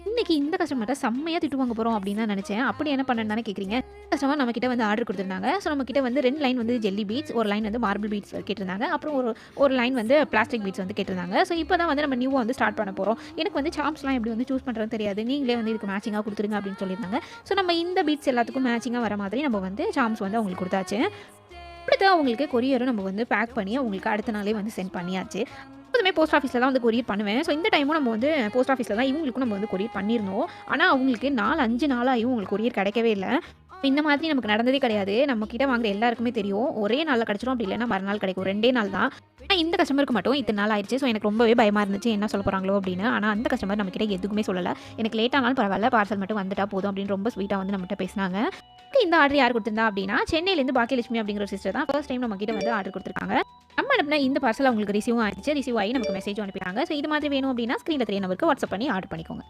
இன்னைக்கு இந்த கஸ்டமர்ட்ட செம்மையா திட்டு வாங்க போறோம் அப்படின்னு தான் நினைச்சேன். அப்படி என்ன பண்ணேன்னு தானே கேட்குறீங்க. கஸ்டமர் நம்ம கிட்ட வந்து ஆர்டர் குடுத்துருந்தாங்க. ஸோ நம்ம கிட்ட வந்து 2 லைன் வந்து ஜெல்லி பீட்ஸ், ஒரு லைன் வந்து மார்பிள் பீட்ஸ் கேட்டிருந்தாங்க. அப்புறம் ஒரு லைன் வந்து பிளாஸ்டிக் பீட்ஸ் வந்து கேட்டிருந்தாங்க. ஸோ இப்போ தான் வந்து நம்ம நியூவா வந்து ஸ்டார்ட் பண்ண போறோம். எனக்கு வந்து சார்ம்ஸ்லாம் எப்படி வந்து சூஸ் பண்றதுன்னு தெரியாது. நீங்களே வந்து இதுக்கு மேட்சிங்கா குடுத்துருங்க அப்படின்னு சொல்லியிருந்தாங்க. ஸோ நம்ம இந்த பீட்ஸ் எல்லாத்துக்கும் மேட்சிங்கா வர மாதிரி நம்ம வந்து சார்ம்ஸ் வந்து அவங்களுக்கு குடுத்தாச்சு. அடுத்து அவங்களுக்கு கொரியரும் நம்ம வந்து பேக் பண்ணி அவங்களுக்கு அடுத்த நாளே வந்து சென்ட் பண்ணியாச்சு. எப்போதுமே போஸ்ட் ஆஃபீஸில் தான் வந்து கொரியர் பண்ணுவேன். ஸோ இந்த டைமும் நம்ம வந்து போஸ்ட் ஆஃபீஸில் தான் இவங்களுக்கும் நம்ம வந்து கொரியர் பண்ணியிருந்தோம். ஆனா அவங்களுக்கு 5 நாளாயும் உங்களுக்கு கொரியர் கிடைக்கவே இல்ல. இந்த மாதிரி நமக்கு நடந்ததே கிடையாது. நம்ம கிட்ட வாங்குற எல்லாருக்குமே தெரியும். ஒரே நாள்ல கிடைச்சிரும். அப்படி இல்லன்னா மறுநாள் கிடைக்கும். 2டே நாள் தான். ஆனா இந்த கஸ்டமருக்கு மட்டும் இத்தன நாள் ஆயிருச்சு. ஸோ எனக்கு ரொம்பவே பயமா இருந்துச்சு. என்ன சொல்ல போறாங்களோ அப்படின்னு. ஆனா அந்த கஸ்டமர் நம்ம கிட்ட எதுக்குமே சொல்லல. எனக்கு லேட் ஆனாலும் பரவாயில்ல. பார்சல் மட்டும் வந்துட்டா போதும் அப்படின்னு ரொம்ப ஸ்வீட்டா வந்து நம்மகிட்ட பேசினாங்க. இந்த ஆர்டர் யார் குடுத்திருந்தா அப்படின்னா, சென்னையிலேருந்து பாக்கியலட்சுமி அப்படிங்கிற ஒரு சிஸ்டர் தான் ஃபர்ஸ்ட் டைம் நம்ம கிட்ட வந்து ஆர்டர் குடுத்துருக்காங்க. நம்ம அனுப்புன இந்த பார்சல் அவங்களுக்கு ரிசீவும் ஆயிடுச்சு. ரிசீவ் ஆகி நமக்கு மெசேஜும் அனுப்பிட்டாங்க. ஸோ இது மாதிரி வேணும் அப்படின்னா ஸ்க்ரீன்ல தெரிய நம்பருக்கு வாட்ஸ்அப் பண்ணி ஆர்டர் பண்ணிக்கோங்க.